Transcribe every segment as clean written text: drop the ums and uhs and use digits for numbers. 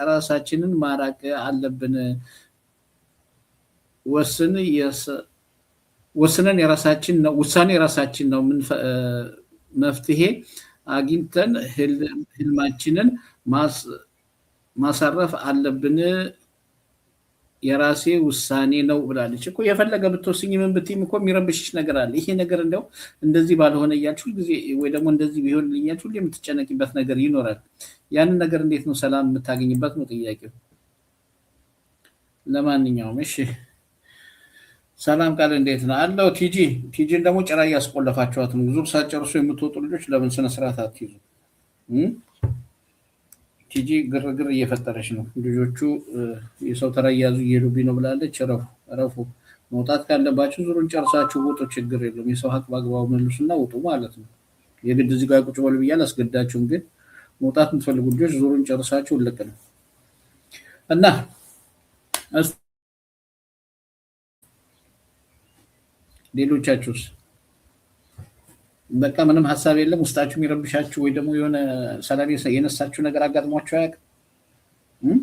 ራሳችንን ማራቅ አለብን። ወስነን የራሳችን ነው ውሳኔ የራሳችን ነው። መፍትሄ አግኝተን ህልማችንን ማሳረፍ አለብን። የራሴ ውሳኔ ነው ብላለች እኮ። የፈለገ ብትወስኝ ምን ብትይም እኮ የሚረብሽሽ ነገር አለ። ይሄ ነገር እንደው እንደዚህ ባልሆነ እያልሽ ሁልጊዜ ወይ ደግሞ እንደዚህ ቢሆን እያልሽ ሁሌ የምትጨነቂበት ነገር ይኖራል። ያንን ነገር እንዴት ነው ሰላም የምታገኝበት ነው ጥያቄው። ለማንኛውም እሺ ሰላም ቃል እንዴት ነው አለው። ቲጂን ደግሞ ጭራ እያስቆለፋችኋት ነው። ዙር ሳትጨርሱ የምትወጡ ልጆች ለምን ስነ ስርዓት አትይዙ? ቲጂ ግርግር እየፈጠረች ነው። ልጆቹ የሰው ተራ እያዙ እየሄዱብኝ ነው ብላለች። ረፉ መውጣት ካለባችሁ ዙሩን ጨርሳችሁ ውጡ፣ ችግር የለም። የሰው ሀቅ በአግባቡ መልሱና ውጡ ማለት ነው። የግድ እዚህ ጋር ቁጭ በሉ ብዬ አላስገዳችሁም፣ ግን መውጣት የምትፈልጉ ልጆች ዙሩን ጨርሳችሁ ልቅ ነው እና ሌሎቻችሁስ በቃ ምንም ሀሳብ የለም ውስጣችሁ የሚረብሻችሁ ወይ ደግሞ የሆነ ሰላም የነሳችሁ ነገር አጋጥሟችሁ አያውቅም?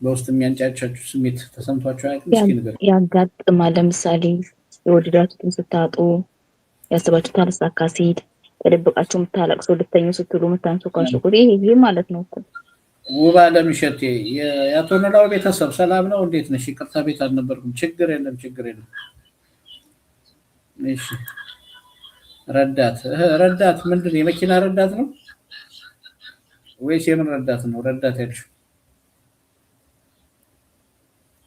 በውስጥ የሚያንጫጫችሁ ስሜት ተሰምቷችሁ አያውቅም? እስኪ ንገሩኝ። ያጋጥማል። ለምሳሌ የወደዳችሁትን ስታጡ፣ ያስባችሁት አልሳካ ሲል፣ ተደብቃችሁ የምታለቅሱ፣ ልተኙ ስትሉ የምታንሱካችሁ ይሄ ማለት ነው እኮ። ውብ አለም እሸቴ የአቶ ኖላዊ ቤተሰብ ሰላም ነው? እንዴት ነሽ? ይቅርታ ቤት አልነበርኩም። ችግር የለም። እሺ ረዳት ምንድን ነው? የመኪና ረዳት ነው ወይስ የምን ረዳት ነው? ረዳት ያልሽው?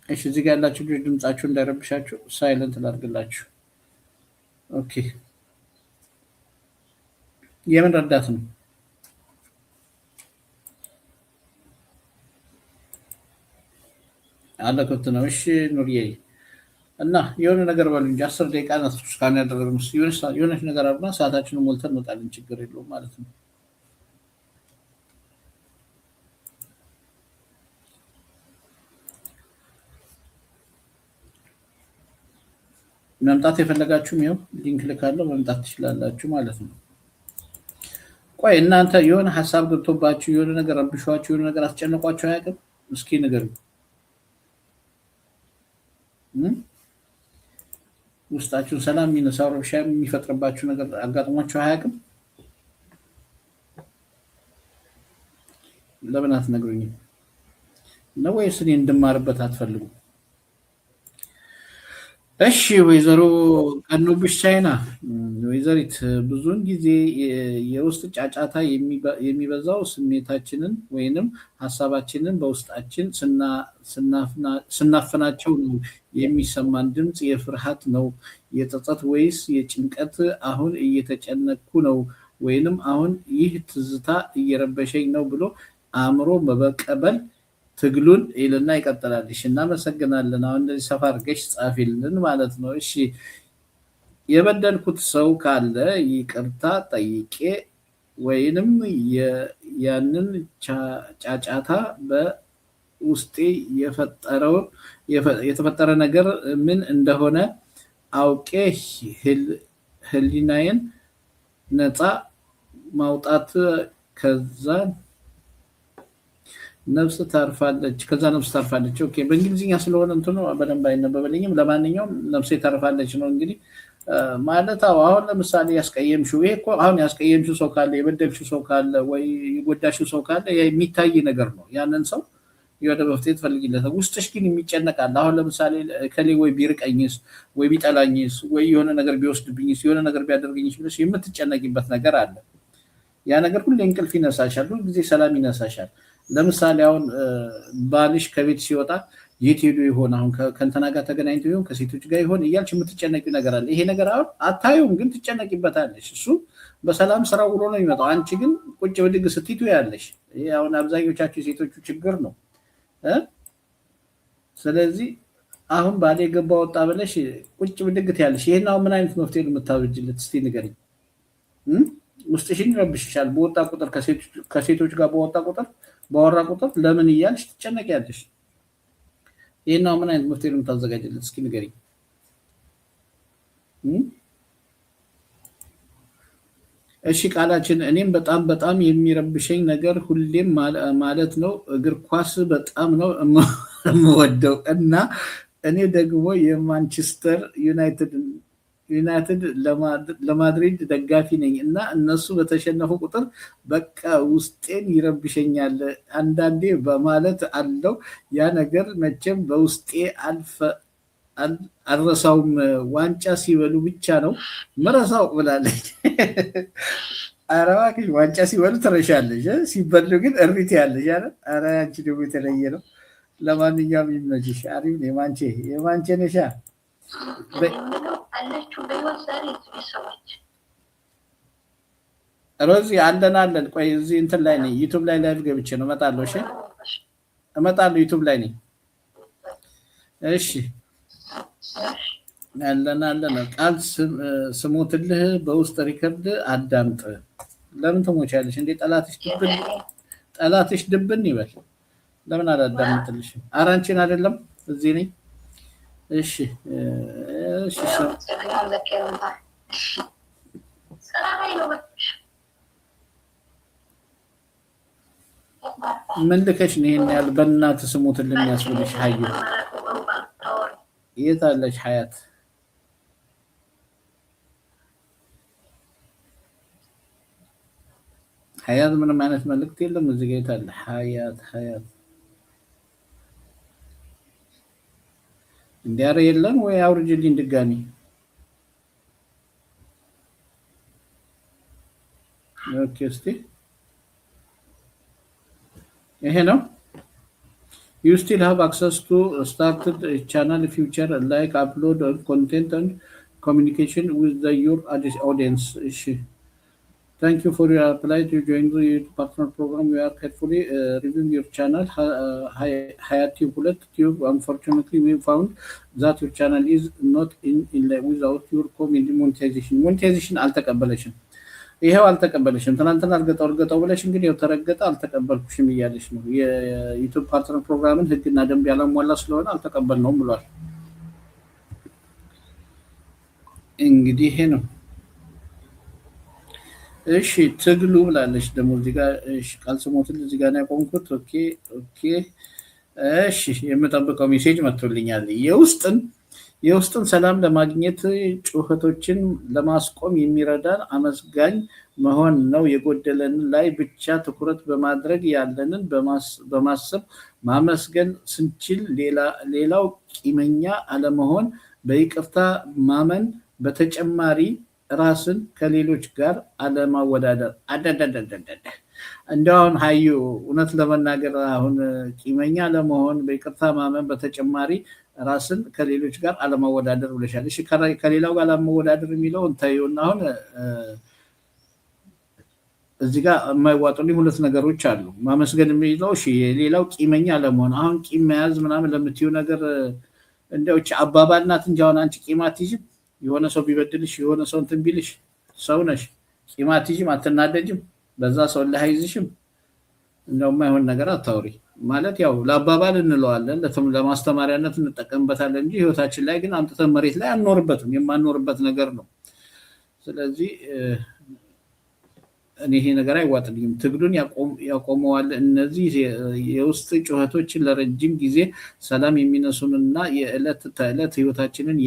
እሺ እዚህ ጋር ያላችሁ ልጆች ድምጻችሁ እንዳይረብሻችሁ ሳይለንት ላድርግላችሁ። ኦኬ የምን ረዳት ነው? አለከት ነው። እሺ ኑርዬ እና የሆነ ነገር በሉ እንጂ 10 ደቂቃ ነው እስካሁን ያደረግነው። የሆነች ነገር አርባ ሰዓታችንን ሞልተን እንወጣለን። ችግር የለውም ማለት ነው። መምጣት የፈለጋችሁም ይኸው ሊንክ ልካለው መምጣት ትችላላችሁ ማለት ነው። ቆይ እናንተ የሆነ ሀሳብ ገብቶባችሁ የሆነ ነገር ረብሿችሁ የሆነ ነገር አስጨነቋችሁ አያውቅም? እስኪ ንገሩኝ። ውስጣችሁን ሰላም የሚነሳው ረብሻ የሚፈጥርባችሁ ነገር አጋጥሟችሁ አያውቅም? ለምን አትነግሩኝም? ነው ወይስ እኔ እንድማርበት አትፈልጉም? እሺ ወይዘሮ ቀኑብሽ ቻይና ወይዘሪት፣ ብዙውን ጊዜ የውስጥ ጫጫታ የሚበዛው ስሜታችንን ወይንም ሀሳባችንን በውስጣችን ስናፍናቸው ነው። የሚሰማን ድምፅ የፍርሃት ነው፣ የጸጸት ወይስ የጭንቀት? አሁን እየተጨነኩ ነው ወይንም አሁን ይህ ትዝታ እየረበሸኝ ነው ብሎ አእምሮ መበቀበል ትግሉን ይልና ይቀጥላል። እሺ እናመሰግናለን። አሁን እንደዚህ ሰፋ አድርገሽ ጻፊልን ማለት ነው። እሺ የበደልኩት ሰው ካለ ይቅርታ ጠይቄ ወይንም ያንን ጫጫታ በውስጤ የተፈጠረ ነገር ምን እንደሆነ አውቄ ህሊናዬን ነፃ ማውጣት ከዛ ነፍስ ታርፋለች። ኦኬ በእንግሊዝኛ ስለሆነ እንትኑ በደንብ አይነበበልኝም። ለማንኛውም ነፍሴ ታርፋለች ነው እንግዲህ ማለት። አሁን ለምሳሌ ያስቀየምሽው ይሄ እኮ አሁን ያስቀየምሽው ሰው ካለ የበደልሽው ሰው ካለ ወይ የጎዳሽው ሰው ካለ የሚታይ ነገር ነው። ያንን ሰው የወደ መፍትሄ ትፈልጊለታል። ውስጥሽ ግን የሚጨነቃል። አሁን ለምሳሌ ከሌ ወይ ቢርቀኝስ ወይ ቢጠላኝስ ወይ የሆነ ነገር ቢወስድብኝስ የሆነ ነገር ቢያደርገኝስ ብለሽ የምትጨነቂበት ነገር አለ። ያ ነገር ሁሌ እንቅልፍ ይነሳሻል፣ ሁሉ ጊዜ ሰላም ይነሳሻል። ለምሳሌ አሁን ባልሽ ከቤት ሲወጣ የት ሄዶ ይሆን አሁን ከእንትና ጋር ተገናኝቶ ይሆን ከሴቶች ጋር ይሆን እያልሽ የምትጨነቂው ነገር አለ። ይሄ ነገር አሁን አታዩም፣ ግን ትጨነቂበታለሽ። እሱ በሰላም ስራ ውሎ ነው የሚመጣው። አንቺ ግን ቁጭ ብድግ ስትይቱ ያለሽ። ይሄ አሁን አብዛኞቻችሁ የሴቶቹ ችግር ነው። ስለዚህ አሁን ባሌ ገባ ወጣ ብለሽ ቁጭ ብድግ ትያለሽ። ይሄን አሁን ምን አይነት መፍትሄ ነው የምታበጅለት? እስቲ ንገሪኝ። ውስጥሽን ይረብሽሻል። በወጣ ቁጥር ከሴቶች ጋር ባወራ ቁጥር ለምን እያልሽ ትጨነቂያለሽ። ይሄን አሁን ምን አይነት መፍትሄ ነው የምታዘጋጅለት? እስኪ ንገሪኝ። እሺ ቃላችን እኔም በጣም በጣም የሚረብሸኝ ነገር ሁሌም ማለት ነው እግር ኳስ በጣም ነው የምወደው እና እኔ ደግሞ የማንቸስተር ዩናይትድ ለማድሪድ ደጋፊ ነኝ እና እነሱ በተሸነፉ ቁጥር በቃ ውስጤን ይረብሸኛል አንዳንዴ በማለት አለው ያ ነገር መቼም በውስጤ አልረሳውም ዋንጫ ሲበሉ ብቻ ነው መረሳው ብላለች ኧረ እባክሽ ዋንጫ ሲበሉ ትረሻለሽ ሲበሉ ግን እሪት ያለሽ አይደል ኧረ አንቺ ደግሞ የተለየ ነው ለማንኛውም ይመችሽ አሪፍ ነው የማንቼ ነሻ ሮዚ አለን ቆይ እዚህ እንትን ላይ ነኝ ዩቲዩብ ላይ ላይቭ ገብቼ ነው እመጣለሁ እሺ እመጣለሁ ዩቲዩብ ላይ ነኝ እሺ አለን ቃል ስሞትልህ በውስጥ ሪከርድ አዳምጥ ለምን ትሞቻለሽ እንዴ ጠላትሽ ድብን ይበል ለምን አላዳምጥልሽም አራንቺን አይደለም እዚህ ነኝ እሺ ምን ልከሽ ነው ይሄን ያህል በእናትህ ስሞትልኝ የሚያስብልሽ ሀዩ የት አለች ሀያት ምንም አይነት መልእክት የለም እዚህ ጋር የት አለ ሀያት እንዲያረ የለም ወይ አውርጅልኝ ድጋሚ ኦኬ እስቲ ይሄ ነው You still have access to started channel future like upload content and communication with your audience. Thank you for your apply to join the partner program. We are carefully reviewing your channel. Hayati Bullet Tube. Unfortunately, we found that your channel is not in without your monetization. Monetization አልተቀበለሽም ይሄው አልተቀበለሽም ትናንትና አርገጣው ብለሽ እንግዲህ ያው ተረገጠ አልተቀበልኩሽም እያለሽ ነው የዩቲዩብ ፓርትነር ፕሮግራምን ህግና ደንብ ያላሟላ ስለሆነ አልተቀበልነውም ብሏል እንግዲህ ይሄ ነው እሺ ትግሉ ብላለሽ ደግሞ እዚህ ጋር እሺ ካልሰሞትን እዚህ ጋር ነው ያቆምኩት ኦኬ እሺ የምጠብቀው ሜሴጅ መጥቶልኛል የውስጥን ሰላም ለማግኘት ጩኸቶችን ለማስቆም የሚረዳን አመስጋኝ መሆን ነው የጎደለን ላይ ብቻ ትኩረት በማድረግ ያለንን በማሰብ ማመስገን ስንችል ሌላው ቂመኛ አለመሆን በይቅርታ ማመን በተጨማሪ ራስን ከሌሎች ጋር አለማወዳደር እንደውን ሀዩ እውነት ለመናገር አሁን ቂመኛ ለመሆን በይቅርታ ማመን በተጨማሪ ራስን ከሌሎች ጋር አለማወዳደር ብለሻል እሺ ከሌላው ጋር አለማወዳደር የሚለው እንታየውና አሁን እዚህ ጋር የማይዋጡልኝ ሁለት ነገሮች አሉ ማመስገን የሚለው እሺ ሌላው ቂመኛ ለመሆን አሁን ቂም መያዝ ምናምን ለምትዩ ነገር እንደው አባባል ናት እንጂ አሁን አንቺ ቂም አትይዥም የሆነ ሰው ቢበድልሽ የሆነ ሰው እንትን ቢልሽ ሰው ነሽ ቂም አትይዥም አትናደጅም በዛ ሰው ላይ አይዝሽም እንደው የማይሆን ነገር አታውሪ ማለት ያው ለአባባል እንለዋለን ለማስተማሪያነት እንጠቀምበታለን እንጂ ህይወታችን ላይ ግን አምጥተን መሬት ላይ አንኖርበትም የማንኖርበት ነገር ነው ስለዚህ እኔ ይሄ ነገር አይዋጥልኝም ትግሉን ያቆመዋል እነዚህ የውስጥ ጩኸቶችን ለረጅም ጊዜ ሰላም የሚነሱንና የዕለት ተዕለት ህይወታችንን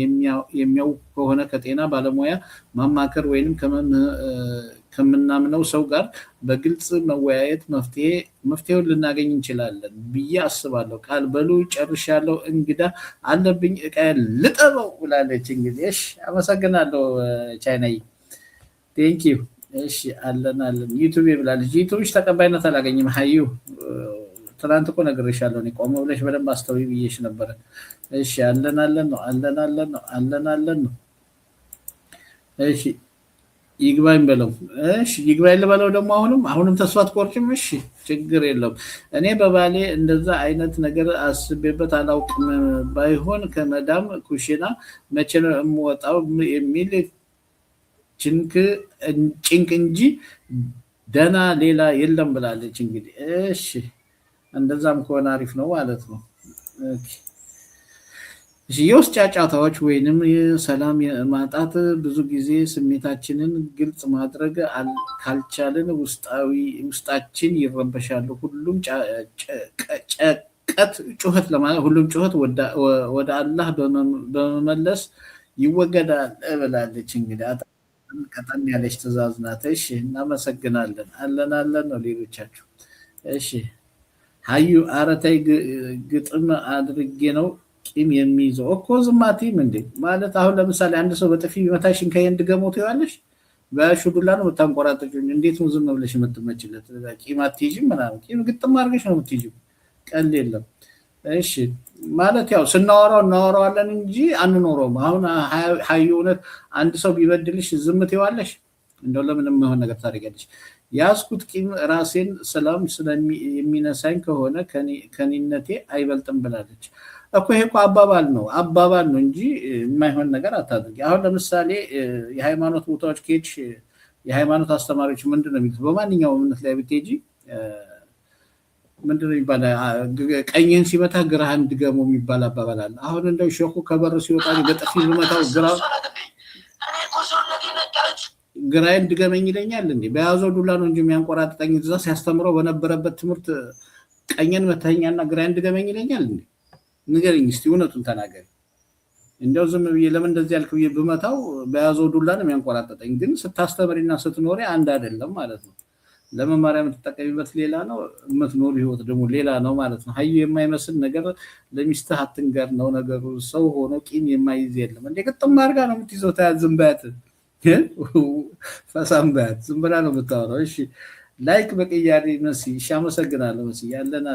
የሚያውቁ ከሆነ ከጤና ባለሙያ ማማከር ወይንም ከምናምነው ሰው ጋር በግልጽ መወያየት መፍትሄውን ልናገኝ እንችላለን ብዬ አስባለሁ ቃል በሉ ጨርሻለሁ እንግዳ አለብኝ እቃዬን ልጠበው ብላለች እንግዲህ እሺ አመሰግናለሁ ቻይናይ ቴንክ ዩ እሺ አለን ዩቲዩብ ብላለች ዩቲዩብሽ ተቀባይነት አላገኝም ሀዩ ትናንት እኮ ነግሬሻለሁ እኔ ቆም ብለሽ በደንብ አስተውይ ብዬሽ ነበር እሺ አለን ነው እሺ ይግባኝ በለው እሺ ይግባኝ ልበለው ደግሞ አሁንም ተስፋ አትቆርጭም እሺ ችግር የለውም እኔ በባሌ እንደዛ አይነት ነገር አስቤበት አላውቅም ባይሆን ከመዳም ኩሽና መቼ ነው የምወጣው የሚል ጭንቅ እንጂ ደና ሌላ የለም ብላለች እንግዲህ እሺ እንደዛም ከሆነ አሪፍ ነው ማለት ነው እሺ የውስጥ ጫጫታዎች ወይንም የሰላም ማጣት ብዙ ጊዜ ስሜታችንን ግልጽ ማድረግ ካልቻልን ውስጣችን ይረበሻሉ። ጩኸት ለማለት ሁሉም ጩኸት ወደ አላህ በመመለስ ይወገዳል ብላለች። እንግዲህ ቀጠን ያለች ትእዛዝ ናት። እሺ እናመሰግናለን። አለን ነው ሌሎቻችሁ። እሺ ሀዩ አረታይ ግጥም አድርጌ ነው ቂም የሚይዘው እኮ ዝም አትይም እንዴ? ማለት አሁን ለምሳሌ አንድ ሰው በጥፊ ቢመታሽን ከየንድ ገሞት ይዋለሽ በሹዱላ ነው የምታንቆራጠጪው። እንዴት ነው ዝም ብለሽ የምትመችለት? ቂም አትይዥም ምናምን። ቂም ግጥም አድርገሽ ነው የምትይዥው። ቀልድ የለም። እሺ ማለት ያው ስናወራው እናወራዋለን እንጂ አንኖረውም። አሁን ሀዩ እውነት አንድ ሰው ቢበድልሽ ዝም ትይዋለሽ? እንደው ለምን የማይሆን ነገር ታደርጊያለሽ? ያዝኩት ቂም ራሴን ሰላም የሚነሳኝ ከሆነ ከኔነቴ አይበልጥም ብላለች እኮ። ይሄ እኮ አባባል ነው እንጂ የማይሆን ነገር አታድርጊ። አሁን ለምሳሌ የሃይማኖት ቦታዎች ከሄድሽ የሃይማኖት አስተማሪዎች ምንድን ነው የሚሉት? በማንኛውም እምነት ላይ ብትሄጂ ምንድን ነው የሚባል? ቀኝህን ሲመታ ግራህን ድገሞ የሚባል አባባል አለ። አሁን እንደው ሸኩ ከበር ሲወጣ በጥፊ ብመታው ግራዬን ድገመኝ ይለኛል እንዴ? በያዘው ዱላ ነው እንጂ የሚያንቆራጥጠኝ። እዛ ሲያስተምረው በነበረበት ትምህርት ቀኝን መታኛና ግራዬን ድገመኝ ይለኛል እንዴ? ንገረኝ እስቲ፣ እውነቱን ተናገሪ። እንደው ዝም ብዬ ለምን እንደዚህ ያልክ ብዬ ብመታው በያዘው ዱላ ነው የሚያንቆራጥጠኝ። ግን ስታስተምሪና ስትኖሪ አንድ አይደለም ማለት ነው። ለመማሪያ የምትጠቀሚበት ሌላ ነው፣ የምትኖር ህይወት ደግሞ ሌላ ነው ማለት ነው። ሀዩ የማይመስል ነገር ለሚስትህ አትንገር ነው ነገሩ። ሰው ሆኖ ቂም የማይዝ የለም እንዴ? ግጥም አድርጋ ነው የምትይዘው። ታያት ዝም በያት፣ ፈሳም በያት፣ ዝም ብላ ነው የምታወራው። እሺ ላይክ በቅያሪ መሲ። እሺ አመሰግናለሁ መሲ። አለን